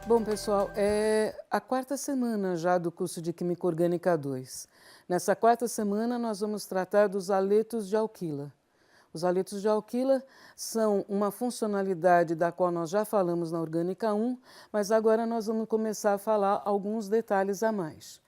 Bom, pessoal, é a quarta semana já do curso de Química Orgânica 2. Nessa quarta semana, nós vamos tratar dos haletos de alquila. Os haletos de alquila são uma funcionalidade da qual nós já falamos na Orgânica 1, mas agora nós vamos começar a falar alguns detalhes a mais.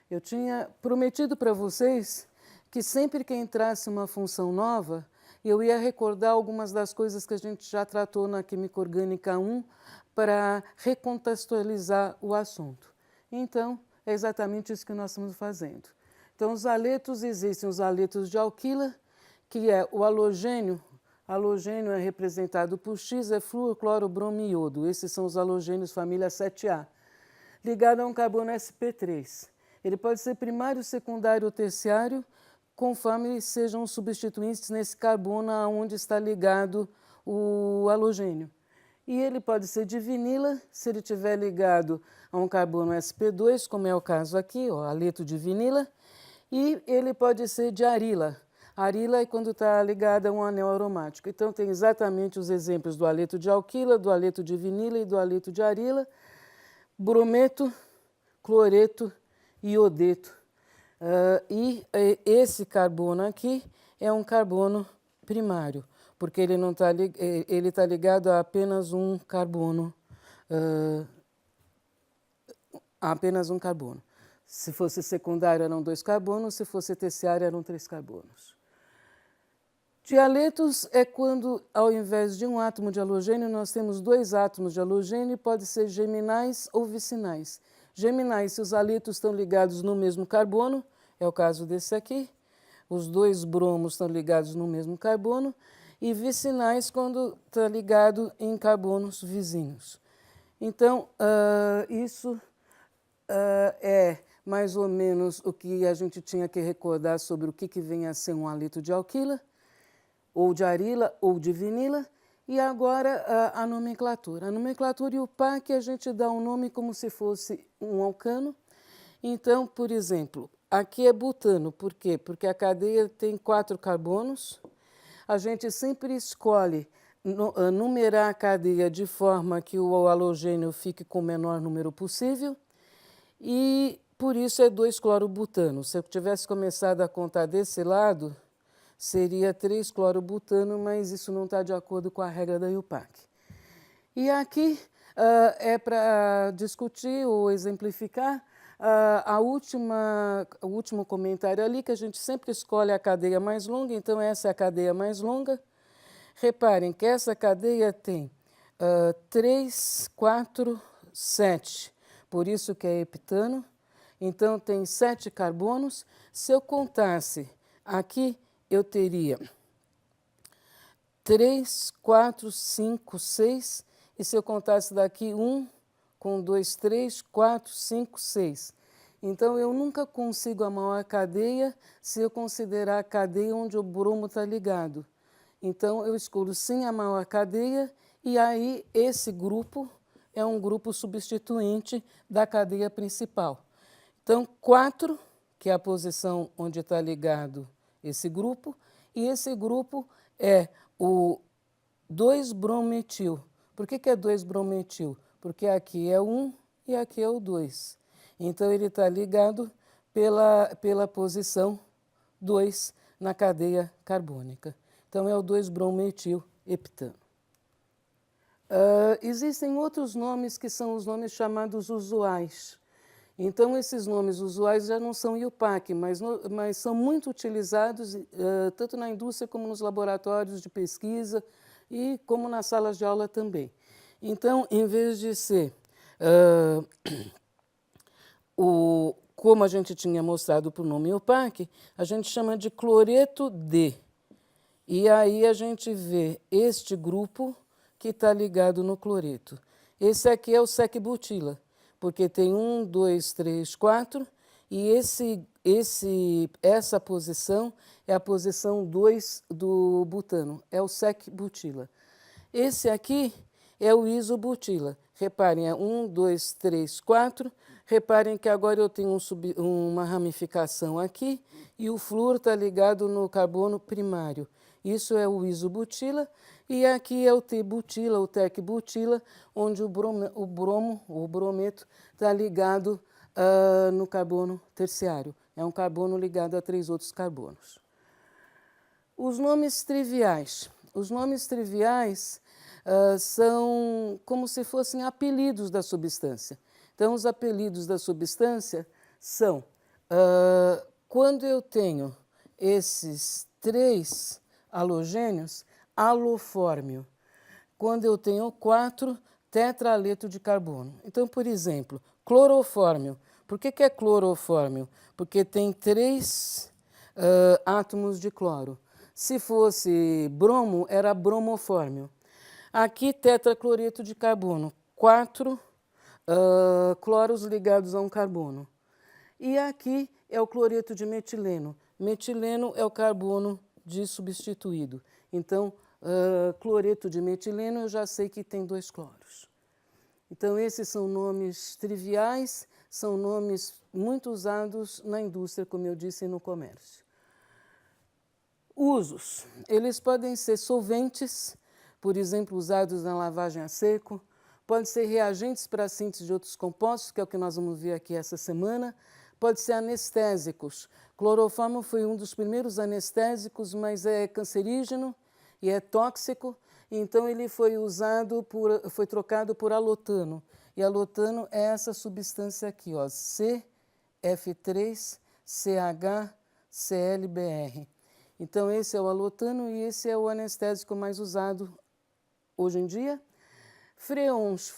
Eu tinha prometido para vocês que sempre que entrasse uma função nova, eu ia recordar algumas das coisas que a gente já tratou na Química Orgânica 1 para recontextualizar o assunto. Então, é exatamente isso que nós estamos fazendo. Então, os haletos, existem os haletos de alquila, que é o halogênio. Halogênio é representado por X, é flúor, cloro, bromo e iodo. Esses são os halogênios família 7A. Ligado a um carbono sp3. Ele pode ser primário, secundário ou terciário, conforme sejam os substituintes nesse carbono aonde está ligado o halogênio. E ele pode ser de vinila, se ele estiver ligado a um carbono sp2, como é o caso aqui, ó, haleto de vinila, e ele pode ser de arila. Arila é quando está ligada a um anel aromático. Então, tem exatamente os exemplos do haleto de alquila, do haleto de vinila e do haleto de arila, brometo, cloreto e iodeto. Esse carbono aqui é um carbono primário, porque ele não tá, ele está ligado a apenas um carbono, Se fosse secundário eram 2 carbonos, se fosse terciário eram 3 carbonos. Dialetos é quando, ao invés de um átomo de halogênio, nós temos 2 átomos de halogênio, pode ser geminais ou vicinais. Geminais, se os haletos estão ligados no mesmo carbono, é o caso desse aqui, os 2 bromos estão ligados no mesmo carbono, e vicinais quando está ligado em carbonos vizinhos. Então, isso é mais ou menos o que a gente tinha que recordar sobre o que vem a ser um haleto de alquila, ou de arila, ou de vinila, e agora a nomenclatura. A nomenclatura e o par que a gente dá um nome como se fosse um alcano. Então, por exemplo, aqui é butano. Por quê? Porque a cadeia tem 4 carbonos. A gente sempre escolhe numerar a cadeia de forma que o halogênio fique com o menor número possível. E por isso é 2-clorobutano. Se eu tivesse começado a contar desse lado, seria 3-clorobutano, mas isso não está de acordo com a regra da IUPAC. E aqui é para discutir ou exemplificar o último comentário ali, que a gente sempre escolhe a cadeia mais longa, então essa é a cadeia mais longa. Reparem que essa cadeia tem 3, 4, 7, por isso que é heptano. Então tem 7 carbonos. Se eu contasse aqui, eu teria 3, 4, 5, 6, e se eu contasse daqui 1, com 2, 3, 4, 5, 6. Então, eu nunca consigo a maior cadeia se eu considerar a cadeia onde o bromo está ligado. Então, eu escolho sim a maior cadeia, e aí esse grupo é um grupo substituinte da cadeia principal. Então, 4, que é a posição onde está ligado esse grupo, e esse grupo é o 2-brometil. Por que é 2-brometil? Porque aqui é 1 e aqui é o 2. Então, ele está ligado pela posição 2 na cadeia carbônica. Então, é o 2-brometil heptano. Existem outros nomes que são os nomes chamados usuais. Então, esses nomes usuais já não são IUPAC, mas são muito utilizados tanto na indústria como nos laboratórios de pesquisa e como nas salas de aula também. Então, em vez de ser como a gente tinha mostrado para o nome IUPAC, a gente chama de cloreto D. E aí a gente vê este grupo que está ligado no cloreto. Esse aqui é o sec-butila, porque tem 1, 2, 3, 4, e essa posição é a posição 2 do butano, é o sec-butila. Esse aqui é o isobutila. Reparem, é 1, 2, 3, 4. Reparem que agora eu tenho uma ramificação aqui e o flúor está ligado no carbono primário. Isso é o isobutila. E aqui é o T-butila, o tec-butila, onde o brometo, está ligado no carbono terciário. É um carbono ligado a 3 outros carbonos. Os nomes triviais. Os nomes triviais são como se fossem apelidos da substância. Então, os apelidos da substância são, quando eu tenho esses 3 halogênios, halofórmio. Quando eu tenho 4, tetraleto de carbono. Então, por exemplo, clorofórmio. Por que é clorofórmio? Porque tem 3 átomos de cloro. Se fosse bromo, era bromofórmio. Aqui, tetracloreto de carbono. 4 cloros ligados a um carbono. E aqui é o cloreto de metileno. Metileno é o carbono disubstituído. Então, cloreto de metileno, eu já sei que tem 2 cloros. Então, esses são nomes triviais, são nomes muito usados na indústria, como eu disse, e no comércio. Usos. Eles podem ser solventes, por exemplo, usados na lavagem a seco, podem ser reagentes para a síntese de outros compostos, que é o que nós vamos ver aqui essa semana, pode ser anestésicos. Clorofórmio foi um dos primeiros anestésicos, mas é cancerígeno e é tóxico, então ele foi foi trocado por alotano. E alotano é essa substância aqui, ó, CF3CHClBr. Então esse é o alotano e esse é o anestésico mais usado hoje em dia. Freons,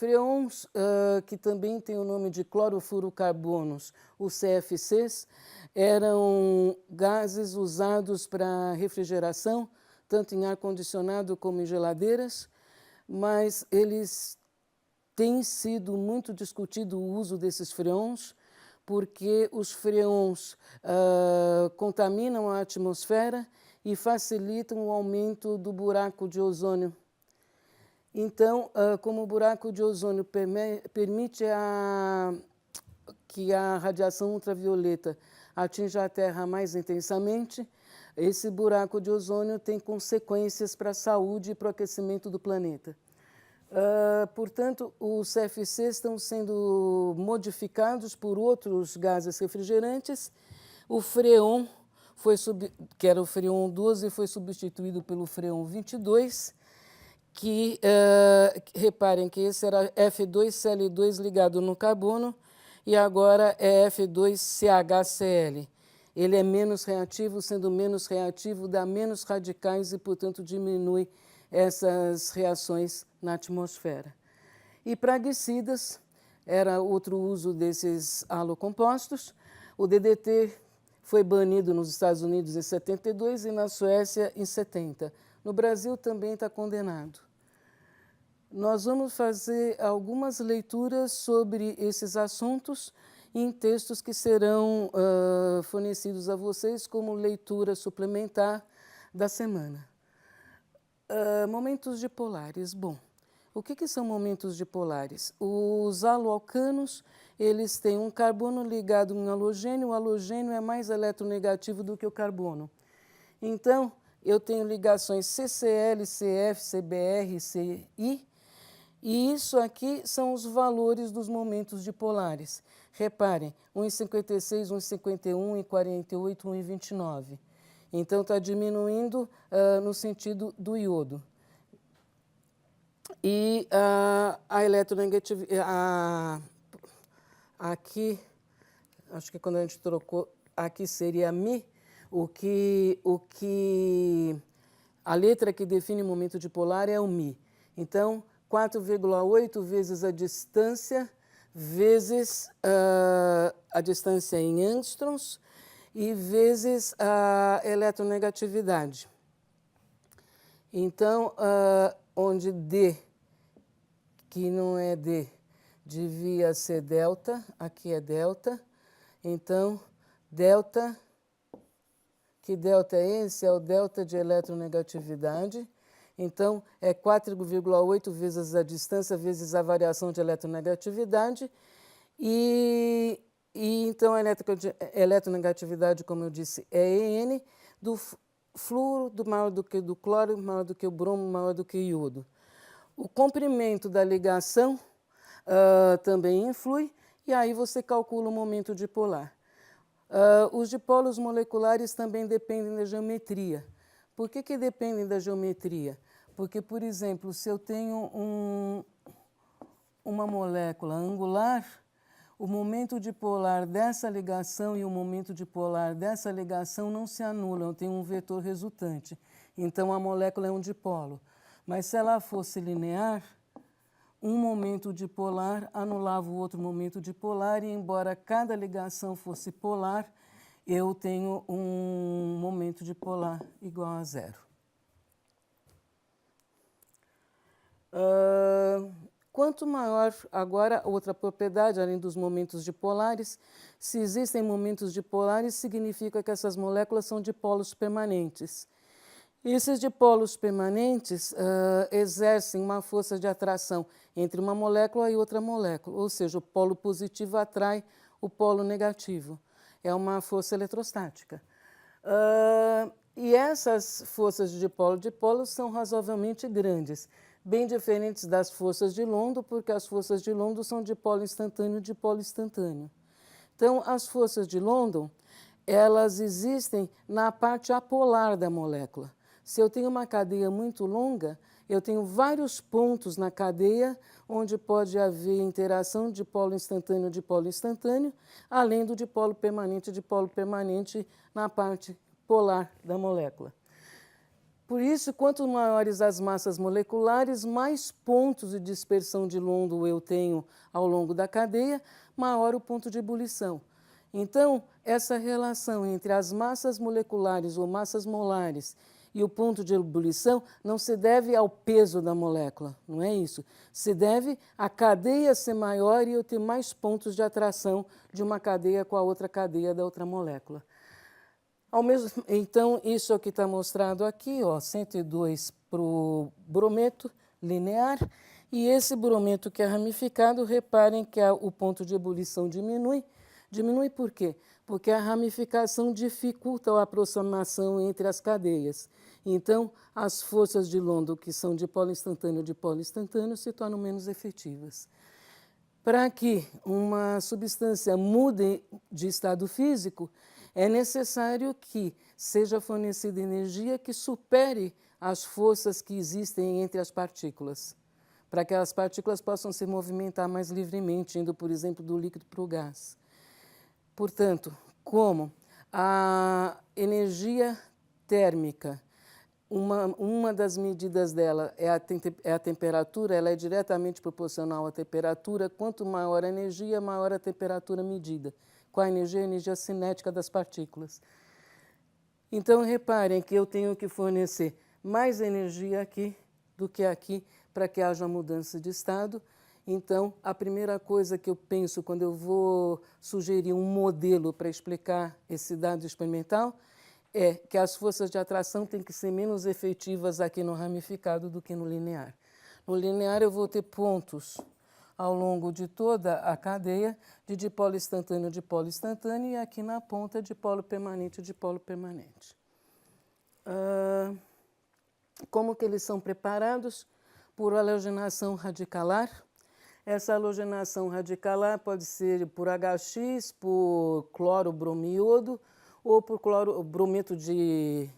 que também tem o nome de clorofurocarbonos, os CFCs, eram gases usados para refrigeração, tanto em ar-condicionado como em geladeiras, mas eles têm sido muito discutido o uso desses freons, porque os freons contaminam a atmosfera e facilitam o aumento do buraco de ozônio. Então, como o buraco de ozônio permite que a radiação ultravioleta atinja a Terra mais intensamente, esse buraco de ozônio tem consequências para a saúde e para o aquecimento do planeta. Portanto, os CFCs estão sendo modificados por outros gases refrigerantes. O freon, que era o freon 12, foi substituído pelo freon 22, que, reparem que esse era F2Cl2 ligado no carbono, e agora é F2CHCl. Ele é menos reativo, sendo menos reativo, dá menos radicais e, portanto, diminui essas reações na atmosfera. E praguicidas era outro uso desses halocompostos. O DDT foi banido nos Estados Unidos em 72 e na Suécia em 70. No Brasil também está condenado. Nós vamos fazer algumas leituras sobre esses assuntos em textos que serão fornecidos a vocês como leitura suplementar da semana. Momentos dipolares. Bom, o que são momentos dipolares? Os haloalcanos, eles têm um carbono ligado a um halogênio. O halogênio é mais eletronegativo do que o carbono. Então, eu tenho ligações CCl, CF, CBr, CI, e isso aqui são os valores dos momentos dipolares. Reparem, 1,56, 1,51, 1,48, 1,29. Então, está diminuindo no sentido do iodo. E a eletronegatividade, aqui, acho que quando a gente trocou, aqui seria Mi, a letra que define o momento dipolar é o Mi. Então, 4,8 vezes a distância, vezes a distância em angstroms e vezes a eletronegatividade. Então, onde D, que não é D, devia ser delta, aqui é delta. Então, delta, que delta é esse? É o delta de eletronegatividade. Então, é 4,8 vezes a distância vezes a variação de eletronegatividade. E então, a eletronegatividade, como eu disse, é EN. flúor maior do que o do cloro, maior do que o bromo, maior do que o iodo. O comprimento da ligação também influi, e aí você calcula o momento dipolar. Os dipolos moleculares também dependem da geometria. Por que dependem da geometria? Porque, por exemplo, se eu tenho uma molécula angular, o momento dipolar dessa ligação e o momento dipolar dessa ligação não se anulam, tem um vetor resultante. Então, a molécula é um dipolo. Mas se ela fosse linear, um momento dipolar anulava o outro momento dipolar, e embora cada ligação fosse polar, eu tenho um momento dipolar igual a zero. Quanto maior, agora, outra propriedade, além dos momentos dipolares, se existem momentos dipolares, significa que essas moléculas são dipolos permanentes. E esses dipolos permanentes exercem uma força de atração entre uma molécula e outra molécula, ou seja, o polo positivo atrai o polo negativo. É uma força eletrostática. E essas forças de dipolo são razoavelmente grandes, bem diferentes das forças de London, porque as forças de London são dipolo instantâneo e dipolo instantâneo. Então, as forças de London, elas existem na parte apolar da molécula. Se eu tenho uma cadeia muito longa, eu tenho vários pontos na cadeia onde pode haver interação de dipolo instantâneo, além do dipolo permanente na parte polar da molécula. Por isso, quanto maiores as massas moleculares, mais pontos de dispersão de London eu tenho ao longo da cadeia, maior o ponto de ebulição. Então, essa relação entre as massas moleculares ou massas molares e o ponto de ebulição não se deve ao peso da molécula, não é isso. Se deve à cadeia ser maior e eu ter mais pontos de atração de uma cadeia com a outra cadeia da outra molécula. Então, isso é o que está mostrado aqui, ó, 102 para o brometo linear, e esse brometo que é ramificado, reparem que o ponto de ebulição diminui. Diminui por quê? Porque a ramificação dificulta a aproximação entre as cadeias. Então, as forças de London, que são dipolo instantâneo, se tornam menos efetivas. Para que uma substância mude de estado físico, é necessário que seja fornecida energia que supere as forças que existem entre as partículas, para que as partículas possam se movimentar mais livremente, indo, por exemplo, do líquido para o gás. Portanto, como a energia térmica, uma das medidas dela é a temperatura, ela é diretamente proporcional à temperatura. Quanto maior a energia, maior a temperatura medida. Qual a energia? A energia cinética das partículas. Então, reparem que eu tenho que fornecer mais energia aqui do que aqui para que haja mudança de estado. Então, a primeira coisa que eu penso quando eu vou sugerir um modelo para explicar esse dado experimental é que as forças de atração têm que ser menos efetivas aqui no ramificado do que no linear. No linear, eu vou ter pontos ao longo de toda a cadeia de dipolo instantâneo, e aqui na ponta dipolo permanente. Como que eles são preparados? Por halogenação radicalar. Essa halogenação radicalar pode ser por HX, por cloro, bromo e iodo, ou por brometo de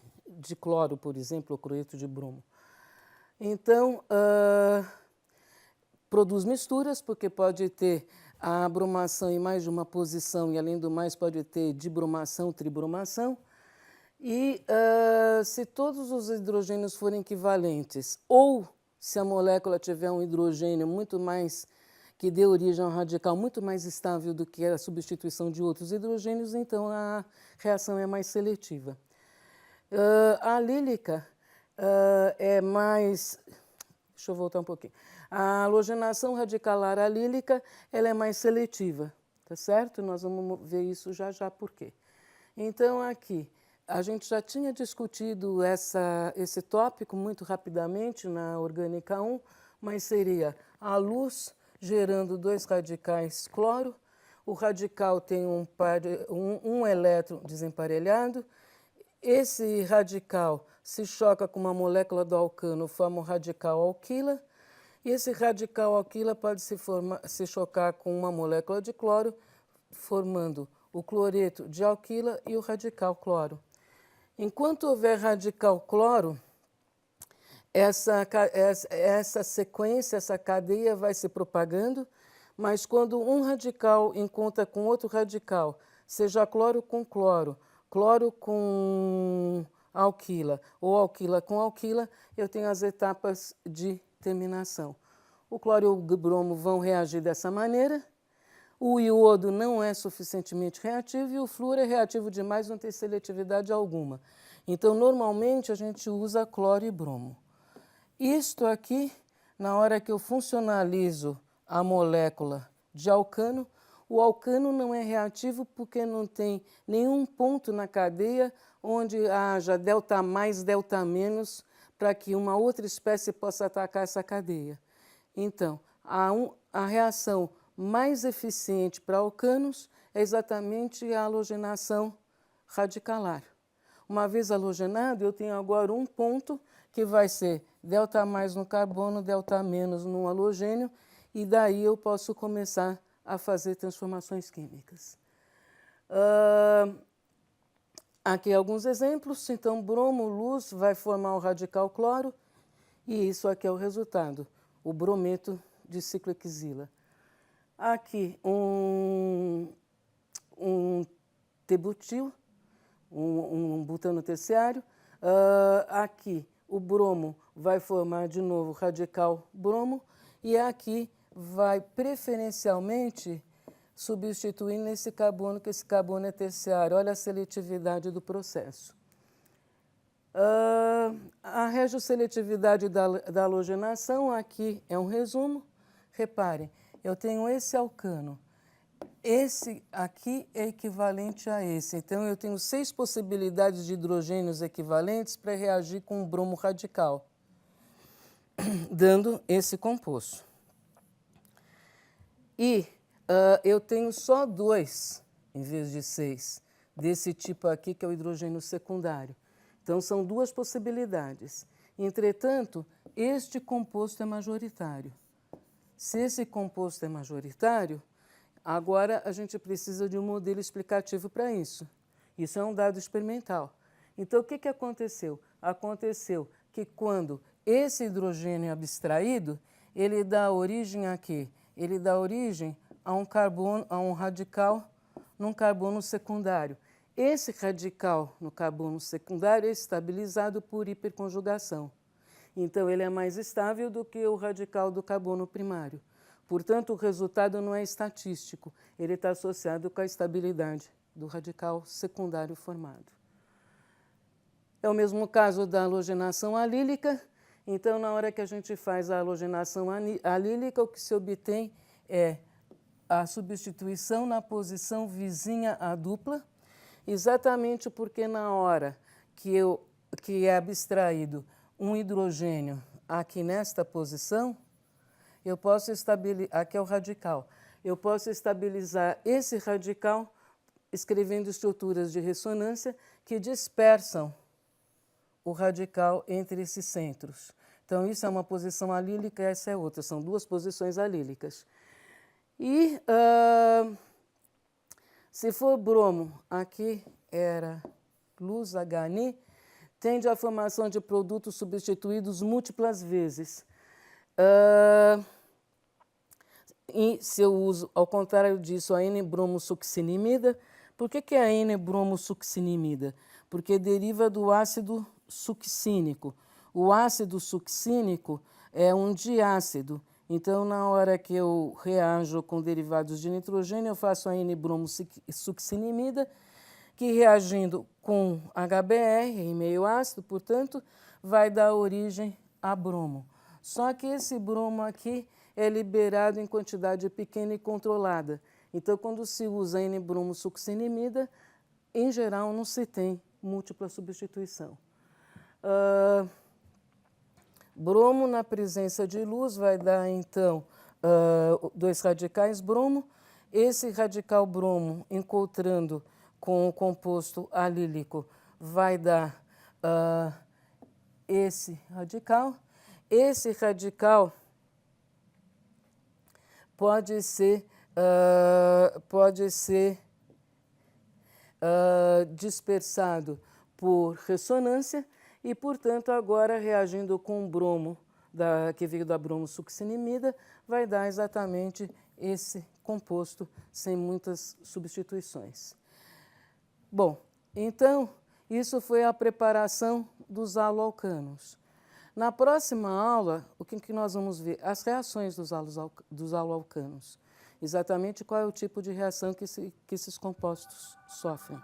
cloro, por exemplo, ou cloreto de bromo. Então, produz misturas, porque pode ter a bromação em mais de uma posição, e além do mais pode ter dibromação, tribromação. E se todos os hidrogênios forem equivalentes, ou se a molécula tiver um hidrogênio muito mais, que dê origem a um radical muito mais estável do que a substituição de outros hidrogênios, então a reação é mais seletiva. A alílica é mais... Deixa eu voltar um pouquinho. A halogenação radicalar alílica, ela é mais seletiva, tá certo? Nós vamos ver isso já já por quê. Então, aqui, a gente já tinha discutido esse tópico muito rapidamente na Orgânica 1, mas seria a luz gerando dois radicais cloro, o radical tem um elétron desemparelhado, esse radical se choca com uma molécula do alcano, forma um radical alquila, e esse radical alquila pode se chocar com uma molécula de cloro, formando o cloreto de alquila e o radical cloro. Enquanto houver radical cloro, essa sequência, essa cadeia vai se propagando, mas quando um radical encontra com outro radical, seja cloro com cloro, cloro com alquila ou alquila com alquila, eu tenho as etapas de terminação. O cloro e o bromo vão reagir dessa maneira, o iodo não é suficientemente reativo e o flúor é reativo demais, não tem seletividade alguma. Então, normalmente, a gente usa cloro e bromo. Isto aqui, na hora que eu funcionalizo a molécula de alcano, o alcano não é reativo porque não tem nenhum ponto na cadeia onde haja delta mais, delta menos, para que uma outra espécie possa atacar essa cadeia. Então, a reação mais eficiente para alcanos é exatamente a halogenação radicalar. Uma vez halogenado, eu tenho agora um ponto que vai ser delta mais no carbono, delta menos no halogênio, e daí eu posso começar a fazer transformações químicas. Aqui alguns exemplos. Então, bromo, luz, vai formar o radical cloro, e isso aqui é o resultado, o brometo de ciclohexila. Aqui um T-butil, um butano terciário. Aqui o bromo vai formar de novo radical bromo e aqui vai preferencialmente substituir nesse carbono, que esse carbono é terciário. Olha a seletividade do processo. A regioseletividade da halogenação, aqui é um resumo. Reparem, eu tenho esse alcano. Esse aqui é equivalente a esse. Então, eu tenho 6 possibilidades de hidrogênios equivalentes para reagir com o bromo radical, dando esse composto. E eu tenho só 2, em vez de 6, desse tipo aqui, que é o hidrogênio secundário. Então, são 2 possibilidades. Entretanto, este composto é majoritário. Se esse composto é majoritário, agora a gente precisa de um modelo explicativo para isso. Isso é um dado experimental. Então, o que aconteceu? Aconteceu que quando esse hidrogênio é abstraído, ele dá origem a quê? Ele dá origem a um carbono, a um radical num carbono secundário. Esse radical no carbono secundário é estabilizado por hiperconjugação. Então, ele é mais estável do que o radical do carbono primário. Portanto, o resultado não é estatístico, ele está associado com a estabilidade do radical secundário formado. É o mesmo caso da halogenação alílica. Então, na hora que a gente faz a halogenação alílica, o que se obtém é a substituição na posição vizinha à dupla, exatamente porque na hora que é abstraído um hidrogênio aqui nesta posição, eu posso estabilizar, aqui é o radical, eu posso estabilizar esse radical escrevendo estruturas de ressonância que dispersam o radical entre esses centros. Então, isso é uma posição alílica, essa é outra, são 2 posições alílicas. E se for bromo, aqui era luz HNI, tende à formação de produtos substituídos múltiplas vezes. E se eu uso, ao contrário disso, a N-bromosuccinimida, por que é a N-bromosuccinimida? Porque deriva do ácido succínico. O ácido succínico é um diácido. Então, na hora que eu reajo com derivados de nitrogênio, eu faço a N-bromosuccinimida, que reagindo com HBr em meio ácido, portanto, vai dar origem a bromo. Só que esse bromo aqui é liberado em quantidade pequena e controlada. Então, quando se usa N-bromosuccinimida, em geral não se tem múltipla substituição. Bromo na presença de luz vai dar, então, 2 radicais bromo. Esse radical bromo, encontrando com o composto alílico, vai dar esse radical. Esse radical pode ser dispersado por ressonância e, portanto, agora reagindo com o bromo que veio da bromosuccinimida, vai dar exatamente esse composto sem muitas substituições. Bom, então, isso foi a preparação dos haloalcanos. Na próxima aula, o que nós vamos ver? As reações dos haloalcanos. Exatamente qual é o tipo de reação que esses compostos sofrem.